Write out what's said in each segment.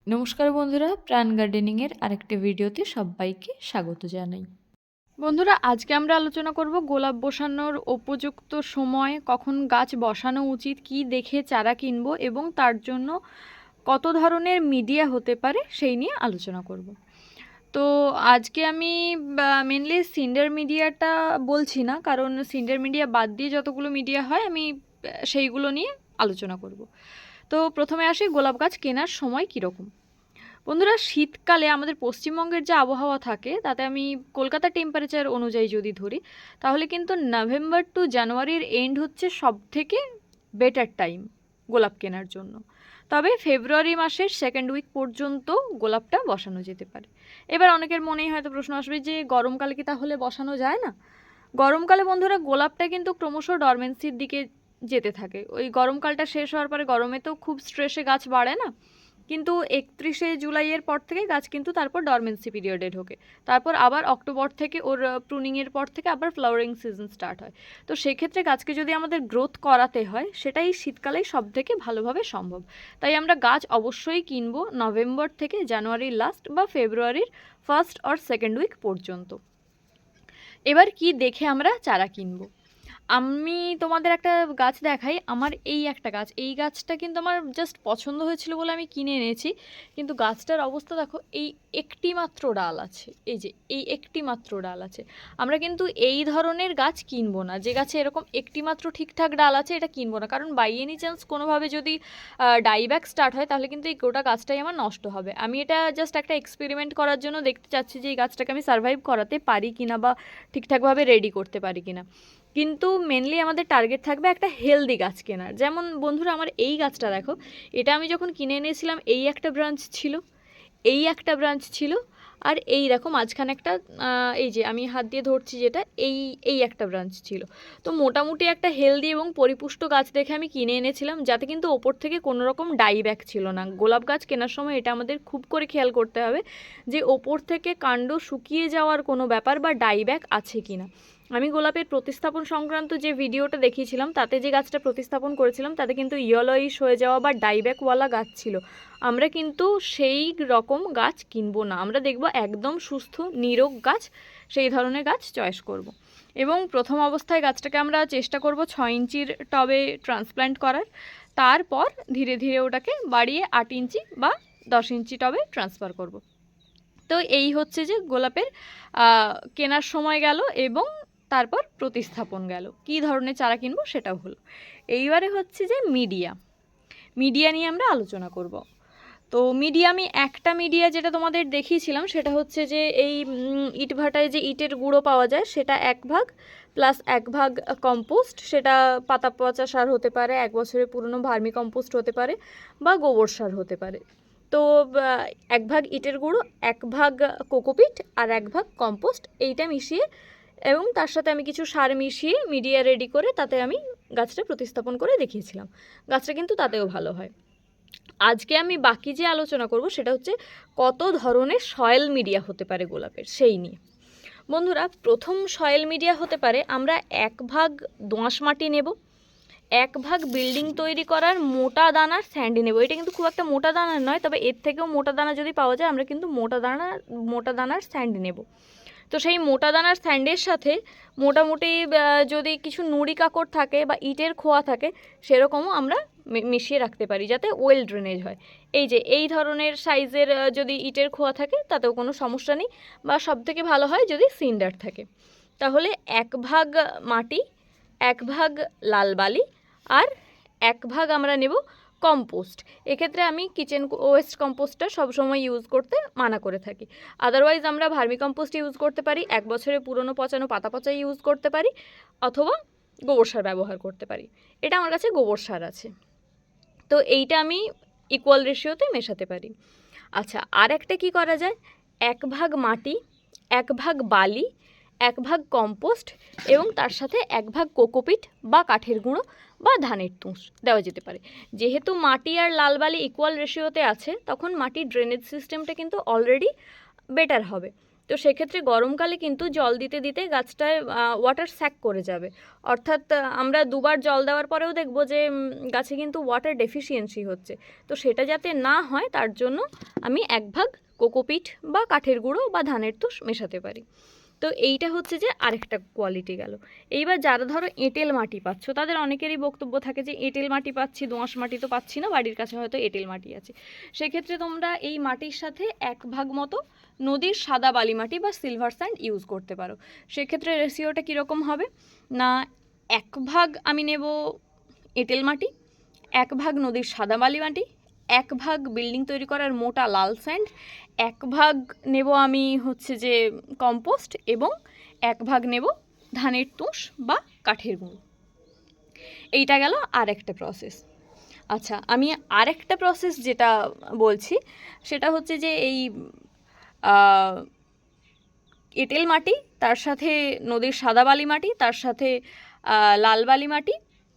নমস্কার বন্ধুরা, প্রাণ গার্ডেনিংয়ের আরেকটা ভিডিওতে সবাইকে স্বাগত জানাই। বন্ধুরা, আজকে আমরা আলোচনা করব গোলাপ বসানোর উপযুক্ত সময়, কখন গাছ বসানো উচিত, কি দেখে চারা কিনবো এবং তার জন্য কত ধরনের মিডিয়া হতে পারে সেই নিয়ে আলোচনা করব। তো আজকে আমি মেনলি সিন্ডার মিডিয়াটা বলছি না, কারণ সিন্ডার মিডিয়া বাদ দিয়ে যতগুলো মিডিয়া হয় আমি সেইগুলো নিয়ে আলোচনা করব। তো প্রথমে আসি গোলাপ গাছ কেনার সময় কীরকম। বন্ধুরা, শীতকালে আমাদের পশ্চিমবঙ্গের যে আবহাওয়া থাকে তাতে আমি কলকাতা টেম্পারেচার অনুযায়ী যদি ধরি, তাহলে কিন্তু নভেম্বর টু জানুয়ারির এন্ড হচ্ছে সব থেকে বেটার টাইম গোলাপ কেনার জন্য। তবে ফেব্রুয়ারি মাসের সেকেন্ড উইক পর্যন্ত গোলাপটা বসানো যেতে পারে। এবার অনেকের মনেই হয়তো প্রশ্ন আসবে যে গরমকালে কি তাহলে বসানো যায় না? গরমকালে বন্ধুরা গোলাপটা কিন্তু ক্রমশ ডরমেন্সির দিকে যেতে থাকে। ওই গরমকালটা শেষ হওয়ার পরে গরমে তো খুব স্ট্রেসে গাছ বাড়ে না, কিন্তু 31শে জুলাইয়ের পর থেকে গাছ কিন্তু তারপর ডরমেন্সি পিরিয়ডে ঢোকে। তারপর আবার অক্টোবর থেকে ওর প্রুনিংয়ের পর থেকে আবার ফ্লাওয়ারিং সিজন স্টার্ট হয়। তো সেক্ষেত্রে গাছকে যদি আমাদের গ্রোথ করাতে হয় সেটাই শীতকালেই সব থেকে ভালোভাবে সম্ভব। তাই আমরা গাছ অবশ্যই কিনবো নভেম্বর থেকে জানুয়ারির লাস্ট বা ফেব্রুয়ারির ফার্স্ট অর সেকেন্ড উইক পর্যন্ত। এবার কি দেখে আমরা চারা কিনবো, আমি তোমাদের একটা গাছ দেখাই। আমার এই একটা গাছ, এই গাছটা কিন্তু আমার জাস্ট পছন্দ হয়েছিল বলে আমি কিনে এনেছি, কিন্তু গাছটার অবস্থা দেখো, এই একটি মাত্র ডাল আছে, এই যে এই একটি মাত্র ডাল আছে। আমরা কিন্তু এই ধরনের গাছ কিনবো না, যে গাছে এরকম একটি মাত্র ঠিকঠাক ডাল আছে এটা কিনবো না, কারণ বাই এনি চান্স কোনোভাবে যদি ডাইব্যাক স্টার্ট হয় তাহলে কিন্তু এই গোটা গাছটাই আমার নষ্ট হবে। আমি এটা জাস্ট একটা এক্সপেরিমেন্ট করার জন্য দেখতে চাচ্ছি যে এই গাছটাকে আমি সার্ভাইভ করাতে পারি কিনা বা ঠিকঠাকভাবে রেডি করতে পারি কিনা। কিন্তু মেনলি আমাদের টার্গেট থাকবে একটা হেলদি গাছ কেনার। যেমন বন্ধুরা, আমার এই গাছটা দেখো, এটা আমি যখন কিনে এনেছিলাম এই একটা ব্রাঞ্চ ছিল, এই একটা ব্রাঞ্চ ছিল, আর এই দেখো মাঝখানে একটা, এই যে আমি হাত দিয়ে ধরছি যেটা, এই এই একটা ব্রাঞ্চ ছিল। তো মোটামুটি একটা হেলদি এবং পরিপুষ্ট গাছ দেখে আমি কিনে এনেছিলাম, যাতে কিন্তু ওপর থেকে কোনো রকম ডাইব্যাক ছিল না। গোলাপ গাছ কেনার সময় এটা আমাদের খুব করে খেয়াল করতে হবে যে ওপর থেকে কাণ্ড শুকিয়ে যাওয়ার কোনো ব্যাপার বা ডাইব্যাক আছে কি না। আমি গোলাপের প্রতিস্থাপন সংক্রান্ত যে ভিডিওটা দেখিয়েছিলাম তাতে যে গাছটা প্রতিস্থাপন করেছিলাম তাতে কিন্তু ইয়েলোইশ হয়ে যাওয়া বা ডাইব্যাকওয়ালা গাছ ছিল। আমরা কিন্তু সেই রকম গাছ কিনবো না, আমরা দেখব একদম সুস্থ নিরোগ গাছ, সেই ধরনের গাছ চয়েস করব। এবং প্রথম অবস্থায় গাছটাকে আমরা চেষ্টা করব 6 ইঞ্চির টবে ট্রান্সপ্ল্যান্ট করার, তারপর ধীরে ধীরে ওটাকে বাড়িয়ে 8 ইঞ্চি বা 10 ইঞ্চি টবে ট্রান্সফার করব। তো এই হচ্ছে যে গোলাপের কেনার সময় গেল এবং তারপর প্রতিস্থাপন গেল, কী ধরনের চারা কিনবো সেটাও হলো। এইবারে হচ্ছে যে মিডিয়া নিয়ে আমরা আলোচনা করব। তো মিডিয়া, আমি একটা মিডিয়া যেটা তোমাদের দেখিয়েছিলাম সেটা হচ্ছে যে এই ইটভাটায় যে ইটের গুঁড়ো পাওয়া যায় সেটা 1 ভাগ প্লাস 1 ভাগ কম্পোস্ট, সেটা পাতা পচা সার হতে পারে, 1 বছরের পুরনো ভার্মি কম্পোস্ট হতে পারে বা গোবর সার হতে পারে। তো 1 ভাগ ইটের গুঁড়ো, 1 ভাগ কোকোপিট আর 1 ভাগ কম্পোস্ট, এইটা মিশিয়ে এবং তার সাথে আমি কিছু সার মিশিয়ে মিডিয়া রেডি করে তাতে আমি গাছটা প্রতিস্থাপন করে দেখিয়েছিলাম। গাছটা কিন্তু তাতেও ভালো হয়। আজকে আমি বাকি যে আলোচনা করব সেটা হচ্ছে কত ধরনের সয়েল মিডিয়া হতে পারে গোলাপের, সেই নিয়ে। বন্ধুরা, প্রথম সয়েল মিডিয়া হতে পারে, আমরা 1 ভাগ দোআঁশ মাটি নেব, 1 ভাগ বিল্ডিং তৈরি করার মোটা দানার স্যান্ডি নেব। এটা কিন্তু খুব একটা মোটা দানার নয়, তবে এর থেকেও মোটা দানা যদি পাওয়া যায় আমরা কিন্তু মোটা দানার স্যান্ডি নেব। তো সেই মোটা দানার স্যান্ডের সাথে মোটামুটি যদি কিছু নুড়ি কাকড় থাকে বা ইটের খোয়া থাকে সেরকমও আমরা মিশিয়ে রাখতে পারি, যাতে ওয়েল ড্রেনেজ হয়। এই যে এই ধরনের সাইজের যদি ইটের খোয়া থাকে তাতেও কোনো সমস্যা নেই, বা সবথেকে ভালো হয় যদি সিন্ডার থাকে। তাহলে 1 ভাগ মাটি, 1 ভাগ লাল বালি আর 1 ভাগ আমরা নেব কম্পোস্ট। এক্ষেত্রে আমি কিচেন ওয়েস্ট কম্পোস্টটা সবসময় ইউজ করতে মানা করে থাকি। আদারওয়াইজ আমরা ভার্মি কম্পোস্ট ইউজ করতে পারি, 1 বছরের পুরনো পচানো পাতা পচা ইউজ করতে পারি, অথবা গোবর সার ব্যবহার করতে পারি। এটা আমার কাছে গোবর সার আছে, তো এইটা আমি ইকুয়াল রেশিওতে মেশাতে পারি। আচ্ছা, আর একটা কী করা যায়, 1 ভাগ মাটি, 1 ভাগ বালি, 1 ভাগ কম্পোস্ট এবং তার সাথে 1 ভাগ কোকোপিট বা কাঠের গুঁড়ো বা ধানের তুষ দেওয়া যেতে পারে। যেহেতু মাটি আর লাল বালি ইকুয়াল রেশিওতে আছে তখন মাটির ড্রেনেজ সিস্টেমটা কিন্তু অলরেডি বেটার হবে। তো সেক্ষেত্রে গরমকালে কিন্তু জল দিতে দিতে গাছটায় ওয়াটার স্যাক করে যাবে, অর্থাৎ আমরা দুবার জল দেওয়ার পরেও দেখব যে গাছে কিন্তু ওয়াটার ডেফিসিয়েন্সি হচ্ছে। তো সেটা যাতে না হয় তার জন্য আমি 1 ভাগ কোকোপিট বা কাঠের গুঁড়ো বা ধানের তুষ মেশাতে পারি। তো এইটা হচ্ছে যে আরেকটা কোয়ালিটি গেল। এইবার যারা ধরো এঁটেল মাটি পাচ্ছ, তাদের অনেকেরই বক্তব্য থাকে যে এঁটেল মাটি পাচ্ছি, দোআঁশ মাটি তো পাচ্ছি না, বাড়ির কাছে হয়তো এঁটেল মাটি আছে। সেক্ষেত্রে তোমরা এই মাটির সাথে 1 ভাগ মতো নদীর সাদা বালি মাটি বা সিলভার স্যান্ড ইউজ করতে পারো। সেক্ষেত্রে রেশিওটা কীরকম হবে না, 1 ভাগ আমি নেব এঁটেল মাটি, 1 ভাগ নদীর সাদা বালি মাটি, 1 ভাগ বিল্ডিং তৈরি করার মোটা লাল স্যান্ড, 1 ভাগ নেব আমি হচ্ছে যে কম্পোস্ট, এবং 1 ভাগ নেব ধানের তুষ বা কাঠের গুঁড়ো। এইটা গেল আর একটা প্রসেস। আচ্ছা, আমি আরেকটা প্রসেস যেটা বলছি সেটা হচ্ছে যে এই এঁটেল মাটি, তার সাথে নদীর সাদা বালি মাটি, তার সাথে লাল বালি মাটি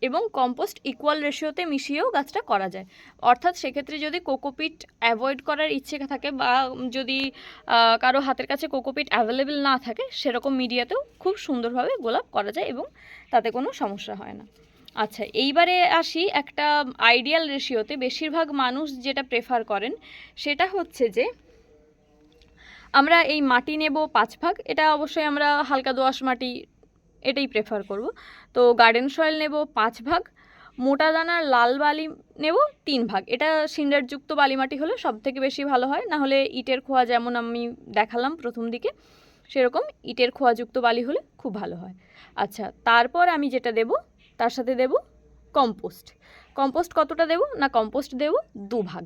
এবং কম্পোস্ট ইকুয়াল রেশিওতে মিশিয়েও গাছটা করা যায়। অর্থাৎ সেক্ষেত্রে যদি কোকোপিট অ্যাভয়েড করার ইচ্ছে থাকে বা যদি কারো হাতের কাছে কোকোপিট অ্যাভেলেবেল না থাকে, সেরকম মিডিয়াতেও খুব সুন্দরভাবে গোলাপ করা যায় এবং তাতে কোনো সমস্যা হয় না। আচ্ছা, এইবারে আসি একটা আইডিয়াল রেশিওতে। বেশিরভাগ মানুষ যেটা প্রেফার করেন সেটা হচ্ছে যে আমরা এই মাটি নেব 5 ভাগ, এটা অবশ্যই আমরা হালকা দোআঁশ মাটি এটাই প্রেফার করব। তো গার্ডেন সয়েল নেব 5 ভাগ, মোটা দানার লাল বালি নেব 3 ভাগ। এটা সিন্ডারযুক্ত বালি মাটি হলে সব থেকে বেশি ভালো হয়, না হলে ইটের খোয়া যেমন আমি দেখালাম প্রথম দিকে সেরকম ইটের খোয়াযুক্ত বালি হলে খুব ভালো হয়। আচ্ছা, তারপর আমি যেটা দেব তার সাথে দেব কম্পোস্ট। কম্পোস্ট কতটা দেব না, কম্পোস্ট দেব 2 ভাগ।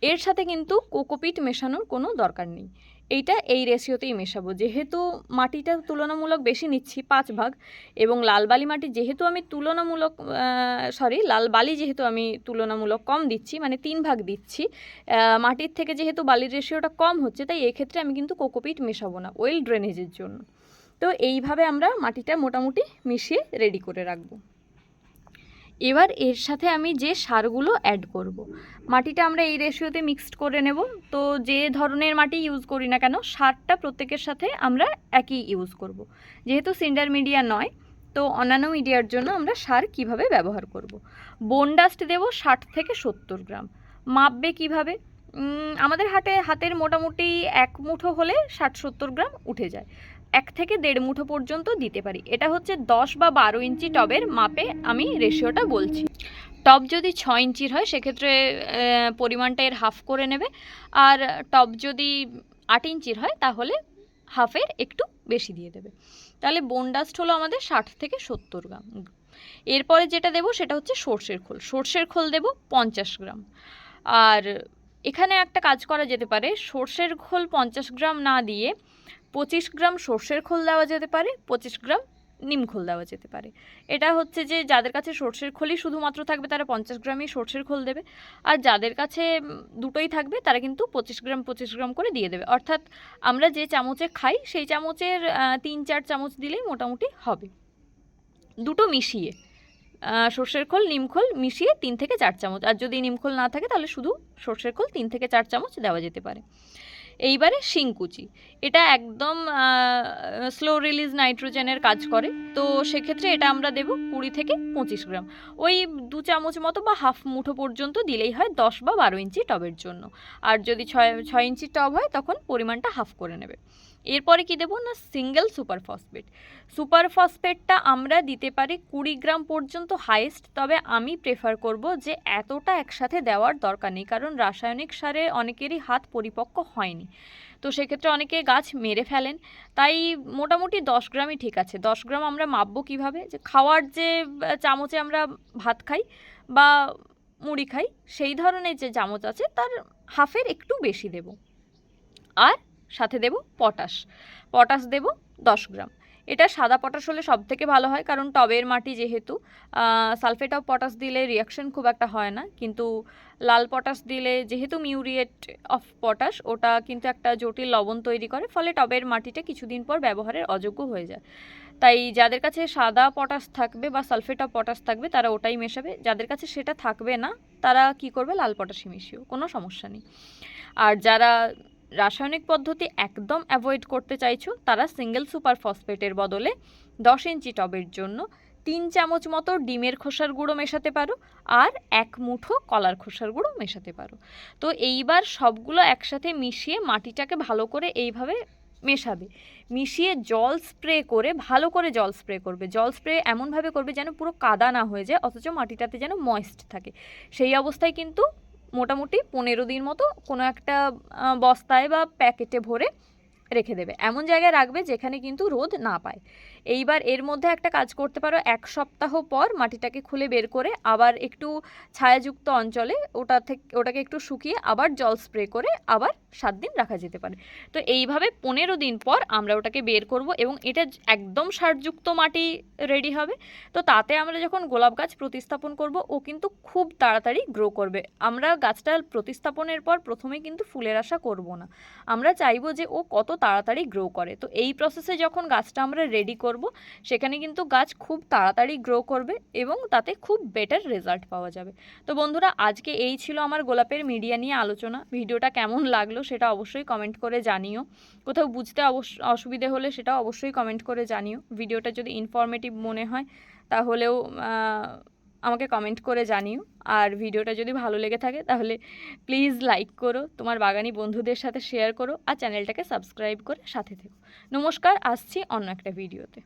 এর সাথে কিন্তু কোকোপিট মেশানোর কোনো দরকার নেই, এইটা এই রেশিওতেই মেশাবো। যেহেতু মাটিটা তুলনামূলক বেশি নিচ্ছি 5 ভাগ, এবং লাল বালি মাটি যেহেতু আমি লাল বালি যেহেতু আমি তুলনামূলক কম দিচ্ছি, মানে 3 ভাগ দিচ্ছি, মাটির থেকে যেহেতু বালির রেশিওটা কম হচ্ছে, তাই এক্ষেত্রে আমি কিন্তু কোকোপিট মেশাবো না ওয়েল ড্রেনেজের জন্য। তো এইভাবে আমরা মাটিটা মোটামুটি মিশিয়ে রেডি করে রাখবো। এবার এর সাথে আমি যে সারগুলো অ্যাড করব, মাটিটা আমরা এই রেশিওতে মিক্সড করে নেব। তো যে ধরনের মাটি ইউজ করি না কেন, সারটা প্রত্যেকের সাথে আমরা একই ইউজ করব। যেহেতু সিন্ডার মিডিয়া নয়, তো অন্যান্য মিডিয়ার জন্য আমরা সার কিভাবে ব্যবহার করব। বোন ডাস্ট দেব 60 থেকে 70 গ্রাম। মাপবে কিভাবে, আমাদের হাতের মোটামুটি 1 মুঠো হলে 60-70 গ্রাম উঠে যায়। 1 থেকে 1.5 মুঠো পর্যন্ত দিতে পারি। এটা হচ্ছে 10 বা 12 ইঞ্চি টবের মাপে আমি রেশিওটা বলছি। টব যদি 6 ইঞ্চির হয় সেক্ষেত্রে পরিমাণটা এর হাফ করে নেবে, আর টব যদি 8 ইঞ্চির হয় তাহলে হাফের একটু বেশি দিয়ে দেবে। তাহলে বোন ডাস্ট হলো আমাদের 60 থেকে 70 গ্রাম। এরপরে যেটা দেবো সেটা হচ্ছে সর্ষের খোল। সর্ষের খোল দেবো 50 গ্রাম। আর এখানে একটা কাজ করা যেতে পারে, সর্ষের খোল 50 গ্রাম না দিয়ে 25 গ্রাম সর্ষের খোল দেওয়া যেতে পারে, 25 গ্রাম নিম খোল দেওয়া যেতে পারে। এটা হচ্ছে যে যাদের কাছে সর্ষের খোলই শুধুমাত্র থাকবে তারা 50 গ্রামই সর্ষের খোল দেবে, আর যাদের কাছে দুটোই থাকবে তারা কিন্তু 25 গ্রাম করে দিয়ে দেবে। অর্থাৎ আমরা যে চামচে খাই সেই চামচের 3-4 চামচ দিলেই মোটামুটি হবে। দুটো মিশিয়ে সর্ষের খোল নিম খোল মিশিয়ে 3 থেকে 4 চামচ, আর যদি নিম খোল না থাকে তাহলে শুধু সর্ষের খোল 3 থেকে 4 চামচ দেওয়া যেতে পারে। এইবারে শিংকুচি, এটা একদম স্লো রিলিজ নাইট্রোজেনের কাজ করে। তো সেক্ষেত্রে এটা আমরা দেব 20 থেকে 25 গ্রাম, ওই 2 চামচ মতো বা হাফ মুঠো পর্যন্ত দিলেই হয় 10 বা 12 ইঞ্চি টবের জন্য। আর যদি 6 ইঞ্চি টব হয় তখন পরিমাণটা হাফ করে নেবে। এরপরে কি দেবো না, সিঙ্গেল সুপার ফসফেট। সুপার ফসফেটটা আমরা দিতে পারি 20 গ্রাম পর্যন্ত হাইয়েস্ট, তবে আমি প্রেফার করব যে এতটা একসাথে দেওয়ার দরকার নেই, কারণ রাসায়নিক সারে অনেকেরই হাত পরিপক্ক হয়নি, তো সেক্ষেত্রে অনেকে গাছ মেরে ফেলেন। তাই মোটামুটি 10 গ্রামই ঠিক আছে। 10 গ্রাম আমরা মাপবো কীভাবে, যে খাওয়ার যে চামচে আমরা ভাত খাই বা মুড়ি খাই সেই ধরনের যে চামচ আছে তার হাফের একটু বেশি দেব। আর সাথে দেব পটাশ দেব 10 গ্রাম। এটা সাদা পটাশ হলে সব থেকে ভালো হয়, কারণ টবের মাটি যেহেতু সালফেট অফ পটাশ দিলে রিয়াকশন খুব একটা হয় না, কিন্তু লাল পটাশ দিলে যেহেতু মিউরিয়েট অফ পটাশ, ওটা কিন্তু একটা জটিল লবণ তৈরি করে, ফলে টবের মাটিটা কিছুদিন পর ব্যবহারের অযোগ্য হয়ে যায়। তাই যাদের কাছে সাদা পটাশ থাকবে বা সালফেট অফ পটাশ থাকবে তারা ওটাই মেশাবে, যাদের কাছে সেটা থাকবে না তারা কি করবে, লাল পটাশই মিশিয়েও কোনো সমস্যা নেই। আর যারা রাসায়নিক পদ্ধতি একদম অ্যাভয়েড করতে চাইছো, তারা সিঙ্গেল সুপার ফসফেটের বদলে 10 ইঞ্চি টবের জন্য 3 চামচ মতো ডিমের খোসার গুঁড়ো মেশাতে পারো, আর 1 মুঠো কলার খোসার গুঁড়ো মেশাতে পারো। তো এইবার সবগুলো একসাথে মিশিয়ে মাটিটাকে ভালো করে এইভাবে মেশাবে, মিশিয়ে জল স্প্রে করে, ভালো করে জল স্প্রে করবে। জল স্প্রে এমনভাবে করবে যেন পুরো কাদা না হয়ে যায়, অথচ মাটিটাতে যেন ময়েস্ট থাকে। সেই অবস্থায় কিন্তু মোটামুটি 15 দিন মতো কোনো একটা বস্তায় বা প্যাকেটে ভরে রেখে দেবে। এমন জায়গায় রাখবে যেখানে কিন্তু রোদ না পায়। এইবার এর মধ্যে একটা কাজ করতে পারো, 1 সপ্তাহ পর মাটিটাকে খুলে বের করে আবার একটু ছায়াযুক্ত অঞ্চলে ওটাকে একটু শুকিয়ে আবার জল স্প্রে করে আবার 7 দিন রাখা যেতে পারে। তো এইভাবে 15 দিন পর আমরা ওটাকে বের করব এবং এটা একদম সারযুক্ত মাটি রেডি হবে। তো তাতে আমরা যখন গোলাপ গাছ প্রতিস্থাপন করব, ও কিন্তু খুব তাড়াতাড়ি গ্রো করবে। আমরা গাছটা প্রতিস্থাপনের পর প্রথমে কিন্তু ফুলের আশা করব না, আমরা চাইবো যে ও কত তাড়াতাড়ি গ্রো করে। তো এই প্রসেসে যখন গাছটা আমরা রেডি করব, সেখানে কিন্তু গাছ খুব তাড়াতাড়ি গ্রো করবে এবং তাতে খুব বেটার রেজাল্ট পাওয়া যাবে। তো বন্ধুরা, আজকে এই ছিল আমার গোলাপের মিডিয়া নিয়ে আলোচনা। ভিডিওটা কেমন লাগলো সেটা অবশ্যই কমেন্ট করে জানিও। কোথাও বুঝতে অসুবিধে হলে সেটাও অবশ্যই কমেন্ট করে জানিও। ভিডিওটা যদি ইনফরমেটিভ মনে হয় তাহলেও আমাকে কমেন্ট করে জানিও। আর ভিডিওটা যদি ভালো লেগে থাকে তাহলে প্লিজ লাইক করো, তোমার বাগানি বন্ধুদের সাথে শেয়ার করো, আর চ্যানেলটাকে সাবস্ক্রাইব করে সাথে থেকো। নমস্কার, আসছি অন্য একটা ভিডিওতে।